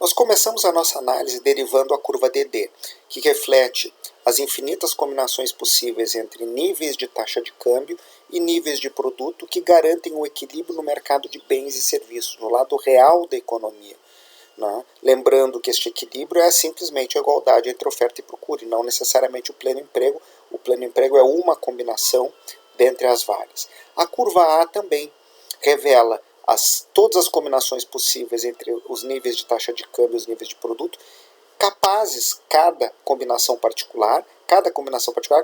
Nós começamos a nossa análise derivando a curva DD, que reflete as infinitas combinações possíveis entre níveis de taxa de câmbio e níveis de produto que garantem o equilíbrio no mercado de bens e serviços, no lado real da economia. Né? Lembrando que este equilíbrio é simplesmente a igualdade entre oferta e procura, e não necessariamente o pleno emprego. O pleno emprego é uma combinação dentre as várias. A curva A também revela todas as combinações possíveis entre os níveis de taxa de câmbio e os níveis de produto, capazes, cada combinação particular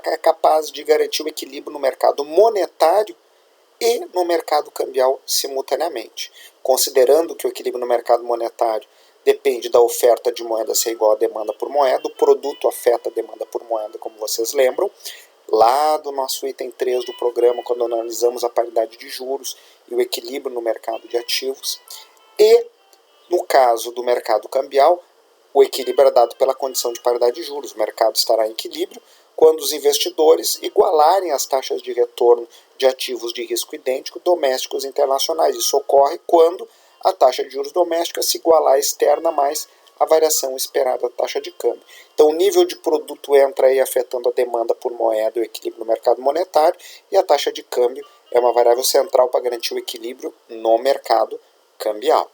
é capaz de garantir o equilíbrio no mercado monetário e no mercado cambial simultaneamente. Considerando que o equilíbrio no mercado monetário depende da oferta de moeda ser igual à demanda por moeda, o produto afeta a demanda por moeda, como vocês lembram, lá do nosso item 3 do programa, quando analisamos a paridade de juros e o equilíbrio no mercado de ativos. E, no caso do mercado cambial, o equilíbrio é dado pela condição de paridade de juros. O mercado estará em equilíbrio quando os investidores igualarem as taxas de retorno de ativos de risco idêntico domésticos e internacionais. Isso ocorre quando a taxa de juros doméstica se igualar à externa mais a variação esperada da taxa de câmbio. Então, o nível de produto entra aí afetando a demanda por moeda e o equilíbrio no mercado monetário, e a taxa de câmbio é uma variável central para garantir o equilíbrio no mercado cambial.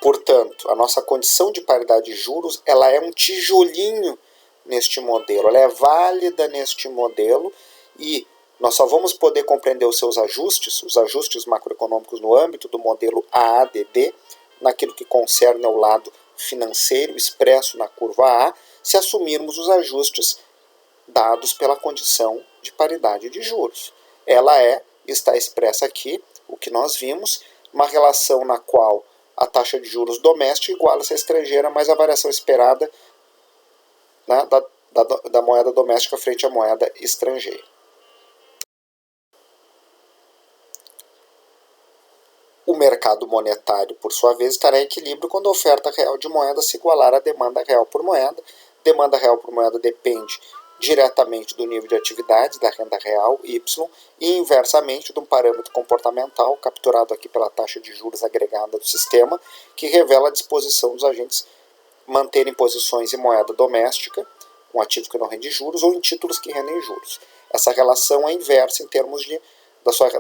Portanto, a nossa condição de paridade de juros, ela é um tijolinho neste modelo, ela é válida neste modelo, e nós só vamos poder compreender os seus ajustes, os ajustes macroeconômicos no âmbito do modelo AADD, naquilo que concerne ao lado financeiro expresso na curva A, se assumirmos os ajustes dados pela condição de paridade de juros. Ela está expressa aqui, o que nós vimos, uma relação na qual a taxa de juros doméstica iguala-se à estrangeira, mais a variação esperada, né, da moeda doméstica frente à moeda estrangeira. O mercado monetário, por sua vez, estará em equilíbrio quando a oferta real de moeda se igualar à demanda real por moeda. Demanda real por moeda depende diretamente do nível de atividade, da renda real, Y, e inversamente de um parâmetro comportamental, capturado aqui pela taxa de juros agregada do sistema, que revela a disposição dos agentes manterem posições em moeda doméstica, um ativo que não rende juros, ou em títulos que rendem juros. Essa relação é inversa em termos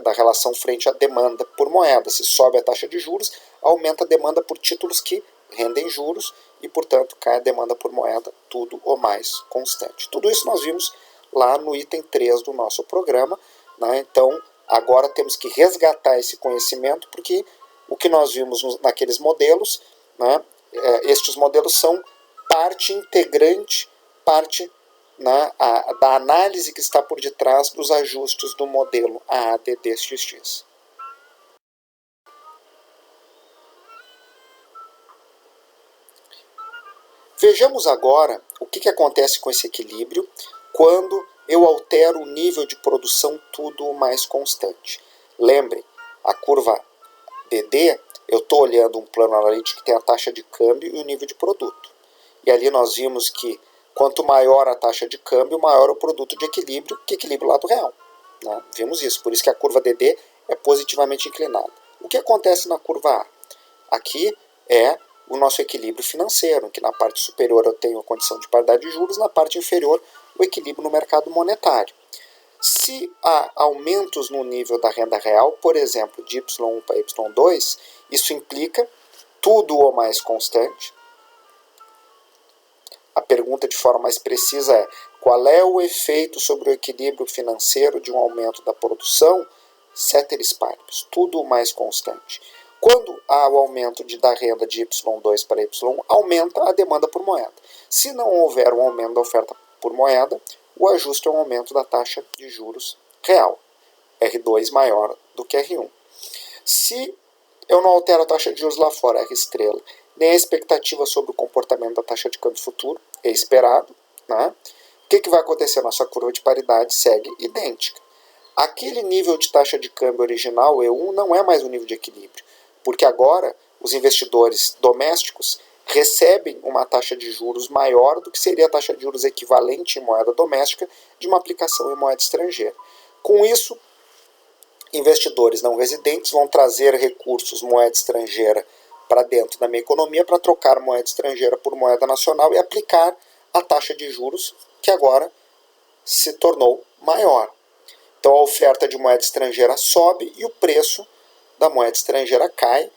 da relação frente à demanda por moeda. Se sobe a taxa de juros, aumenta a demanda por títulos que rendem juros e, portanto, cai a demanda por moeda, tudo ou mais constante. Tudo isso nós vimos lá no item 3 do nosso programa, né? Então, agora temos que resgatar esse conhecimento, porque o que nós vimos naqueles modelos, né, estes modelos são parte integrante, parte da análise que está por detrás dos ajustes do modelo AADDXX. Vejamos agora o que acontece com esse equilíbrio quando eu altero o nível de produção tudo mais constante. Lembrem, a curva DD, eu estou olhando um plano analítico que tem a taxa de câmbio e o nível de produto. E ali nós vimos que quanto maior a taxa de câmbio, maior o produto de equilíbrio, que equilibra o lado real. Né? Vimos isso, por isso que a curva DD é positivamente inclinada. O que acontece na curva A? Aqui é o nosso equilíbrio financeiro, que na parte superior eu tenho a condição de paridade de juros, na parte inferior o equilíbrio no mercado monetário. Se há aumentos no nível da renda real, por exemplo, de Y1 para Y2, isso implica tudo ou mais constante. A pergunta de forma mais precisa é: qual é o efeito sobre o equilíbrio financeiro de um aumento da produção? Ceteris paribus, tudo mais constante. Quando há o aumento da renda de Y2 para Y1, aumenta a demanda por moeda. Se não houver um aumento da oferta por moeda, o ajuste é um aumento da taxa de juros real. R2 maior do que R1. Se eu não altero a taxa de juros lá fora, R estrela, nem a expectativa sobre o comportamento da taxa de câmbio futuro é esperado, né? O que vai acontecer? Nossa curva de paridade segue idêntica. Aquele nível de taxa de câmbio original, E1, não é mais um nível de equilíbrio, porque agora os investidores domésticos recebem uma taxa de juros maior do que seria a taxa de juros equivalente em moeda doméstica de uma aplicação em moeda estrangeira. Com isso, investidores não residentes vão trazer recursos, moeda estrangeira, para dentro da minha economia para trocar moeda estrangeira por moeda nacional e aplicar a taxa de juros que agora se tornou maior. Então a oferta de moeda estrangeira sobe e o preço da moeda estrangeira cai,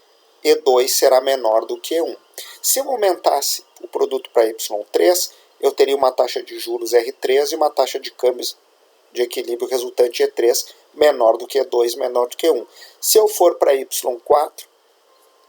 E2 será menor do que E1. Se eu aumentasse o produto para Y3, eu teria uma taxa de juros R3 e uma taxa de câmbios de equilíbrio resultante E3 menor do que E2, menor do que E1. Se eu for para Y4,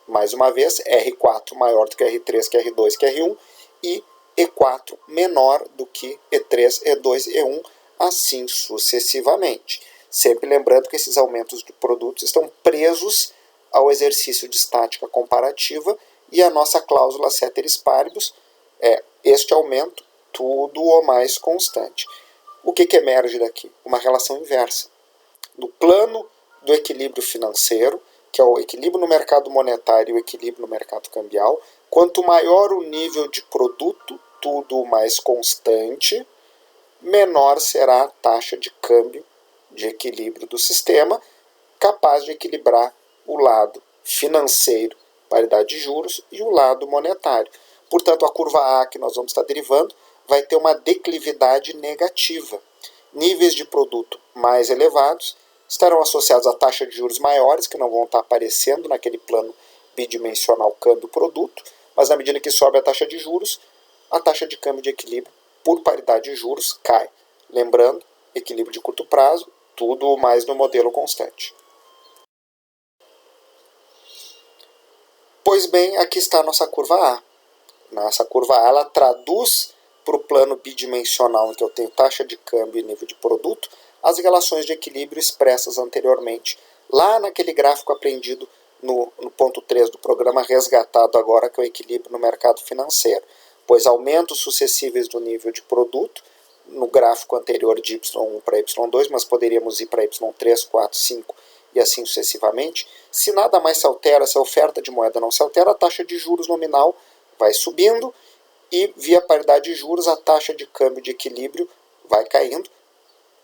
mais uma vez, R4 maior do que R3, que R2, que R1, e E4 menor do que E3, E2, E1, assim sucessivamente. Sempre lembrando que esses aumentos de produtos estão presos ao exercício de estática comparativa e a nossa cláusula ceteris paribus é este aumento tudo ou mais constante. O que emerge daqui? Uma relação inversa. No plano do equilíbrio financeiro, que é o equilíbrio no mercado monetário e o equilíbrio no mercado cambial, quanto maior o nível de produto, tudo mais constante, menor será a taxa de câmbio de equilíbrio do sistema, capaz de equilibrar o lado financeiro, paridade de juros, e o lado monetário. Portanto, a curva A que nós vamos estar derivando vai ter uma declividade negativa. Níveis de produto mais elevados estarão associados a taxas de juros maiores, que não vão estar aparecendo naquele plano bidimensional câmbio-produto, mas na medida que sobe a taxa de juros, a taxa de câmbio de equilíbrio por paridade de juros cai. Lembrando, equilíbrio de curto prazo, tudo mais no modelo constante. Pois bem, aqui está a nossa curva A. Essa curva A ela traduz para o plano bidimensional em que eu tenho taxa de câmbio e nível de produto, as relações de equilíbrio expressas anteriormente, lá naquele gráfico aprendido no ponto 3 do programa, resgatado agora, que é o equilíbrio no mercado financeiro, pois aumentos sucessivos do nível de produto, no gráfico anterior de Y1 para Y2, mas poderíamos ir para Y3, 4, 5 e assim sucessivamente. Se nada mais se altera, se a oferta de moeda não se altera, a taxa de juros nominal vai subindo e, via paridade de juros, a taxa de câmbio de equilíbrio vai caindo,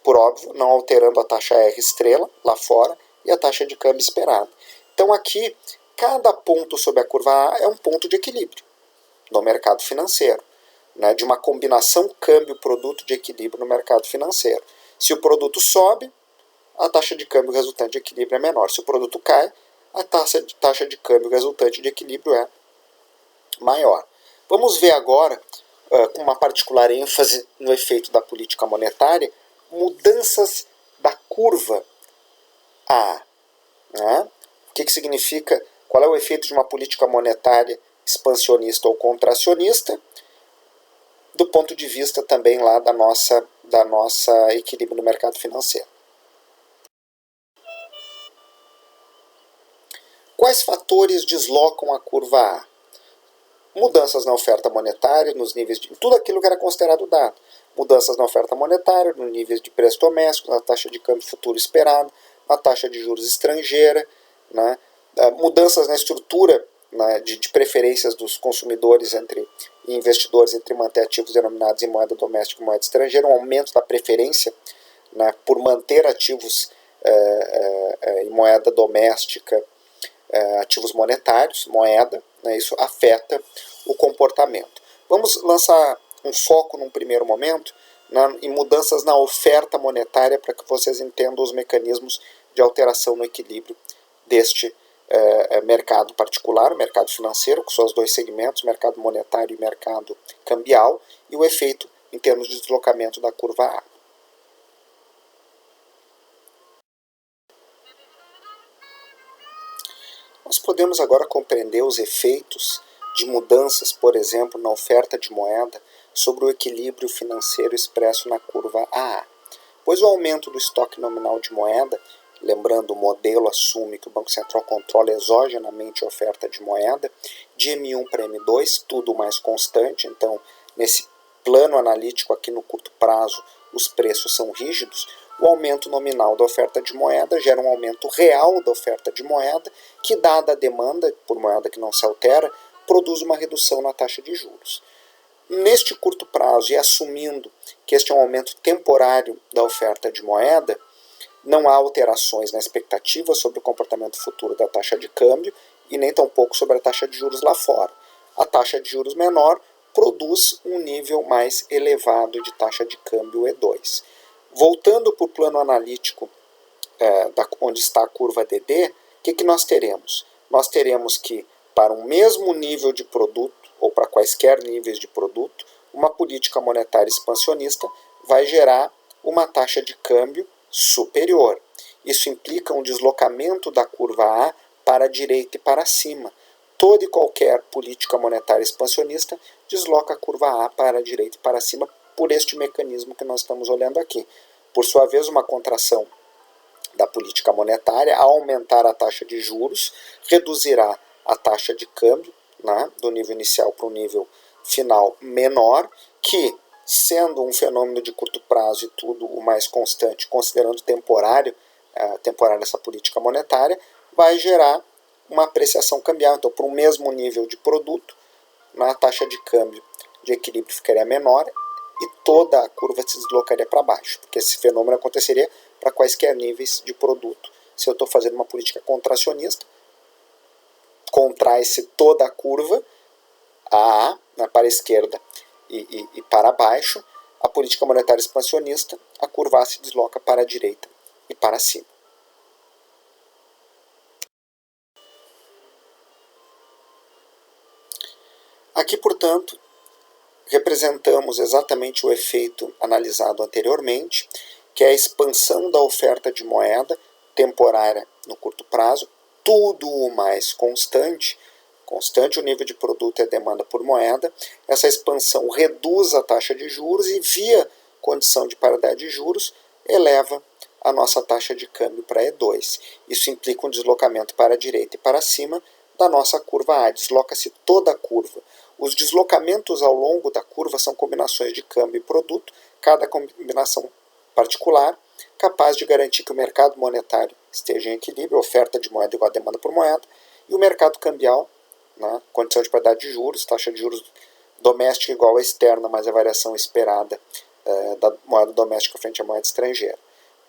por óbvio, não alterando a taxa R estrela lá fora e a taxa de câmbio esperada. Então aqui, cada ponto sobre a curva A é um ponto de equilíbrio no mercado financeiro, né, de uma combinação câmbio-produto de equilíbrio no mercado financeiro. Se o produto sobe, a taxa de câmbio resultante de equilíbrio é menor. Se o produto cai, a taxa de câmbio resultante de equilíbrio é maior. Vamos ver agora, com uma particular ênfase no efeito da política monetária, mudanças da curva A. Né? O que significa, qual é o efeito de uma política monetária expansionista ou contracionista, do ponto de vista também lá da nossa equilíbrio no mercado financeiro. Quais fatores deslocam a curva A? Mudanças na oferta monetária, nos níveis de tudo aquilo que era considerado dado. Mudanças na oferta monetária, nos níveis de preço doméstico, na taxa de câmbio futuro esperado, na taxa de juros estrangeira, né? Mudanças na estrutura, né, de preferências dos consumidores e investidores entre manter ativos denominados em moeda doméstica e moeda estrangeira, um aumento da preferência, né, por manter ativos em moeda doméstica, ativos monetários, moeda, né, isso afeta o comportamento. Vamos lançar um foco num primeiro momento em mudanças na oferta monetária para que vocês entendam os mecanismos de alteração no equilíbrio deste mercado particular, o mercado financeiro, com seus dois segmentos, mercado monetário e mercado cambial, e o efeito em termos de deslocamento da curva A. Nós podemos agora compreender os efeitos de mudanças, por exemplo, na oferta de moeda sobre o equilíbrio financeiro expresso na curva AA. Pois o aumento do estoque nominal de moeda, lembrando, o modelo assume que o Banco Central controla exogenamente a oferta de moeda, de M1 para M2, tudo mais constante, então nesse plano analítico aqui no curto prazo os preços são rígidos, o aumento nominal da oferta de moeda gera um aumento real da oferta de moeda, que, dada a demanda por moeda que não se altera, produz uma redução na taxa de juros. Neste curto prazo, e assumindo que este é um aumento temporário da oferta de moeda, não há alterações na expectativa sobre o comportamento futuro da taxa de câmbio e nem tampouco sobre a taxa de juros lá fora. A taxa de juros menor produz um nível mais elevado de taxa de câmbio E2. Voltando para o plano analítico, onde está a curva DD, o que nós teremos? Nós teremos que, para um mesmo nível de produto, ou para quaisquer níveis de produto, uma política monetária expansionista vai gerar uma taxa de câmbio superior. Isso implica um deslocamento da curva A para a direita e para cima. Toda e qualquer política monetária expansionista desloca a curva A para a direita e para cima por este mecanismo que nós estamos olhando aqui. Por sua vez, uma contração da política monetária, ao aumentar a taxa de juros, reduzirá a taxa de câmbio, né, do nível inicial para o nível final menor, que, sendo um fenômeno de curto prazo e tudo o mais constante, considerando temporária essa política monetária, vai gerar uma apreciação cambial. Então, para o mesmo nível de produto, a taxa de câmbio de equilíbrio ficaria menor e toda a curva se deslocaria para baixo, porque esse fenômeno aconteceria para quaisquer níveis de produto. Se eu estou fazendo uma política contracionista, contrai-se toda a curva, a A para a esquerda e para baixo, a política monetária expansionista, a curva A se desloca para a direita e para cima. Aqui, portanto, representamos exatamente o efeito analisado anteriormente, que é a expansão da oferta de moeda temporária no curto prazo, tudo o mais constante o nível de produto e a demanda por moeda. Essa expansão reduz a taxa de juros e, via condição de paridade de juros, eleva a nossa taxa de câmbio para E2. Isso implica um deslocamento para a direita e para cima da nossa curva A. Desloca-se toda a curva. Os deslocamentos ao longo da curva são combinações de câmbio e produto, cada combinação particular, capaz de garantir que o mercado monetário esteja em equilíbrio, oferta de moeda igual a demanda por moeda, e o mercado cambial, condição de paridade de juros, taxa de juros doméstica igual à externa, mais a variação esperada da moeda doméstica frente à moeda estrangeira.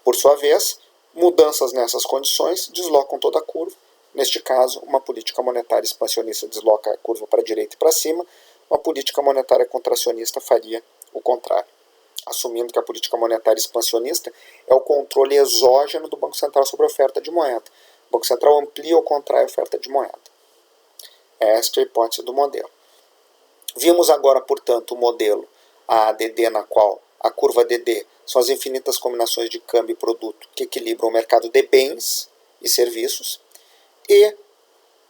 Por sua vez, mudanças nessas condições deslocam toda a curva. Neste caso, uma política monetária expansionista desloca a curva para a direita e para cima, uma política monetária contracionista faria o contrário. Assumindo que a política monetária expansionista é o controle exógeno do Banco Central sobre a oferta de moeda. O Banco Central amplia ou contrai a oferta de moeda. Esta é a hipótese do modelo. Vimos agora, portanto, o modelo ADD, na qual a curva DD são as infinitas combinações de câmbio e produto que equilibram o mercado de bens e serviços, e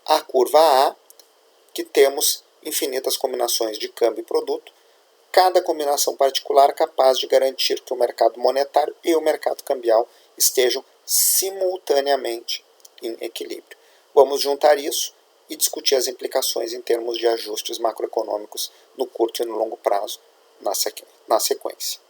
a curva A, que temos infinitas combinações de câmbio e produto, cada combinação particular capaz de garantir que o mercado monetário e o mercado cambial estejam simultaneamente em equilíbrio. Vamos juntar isso e discutir as implicações em termos de ajustes macroeconômicos no curto e no longo prazo na sequência.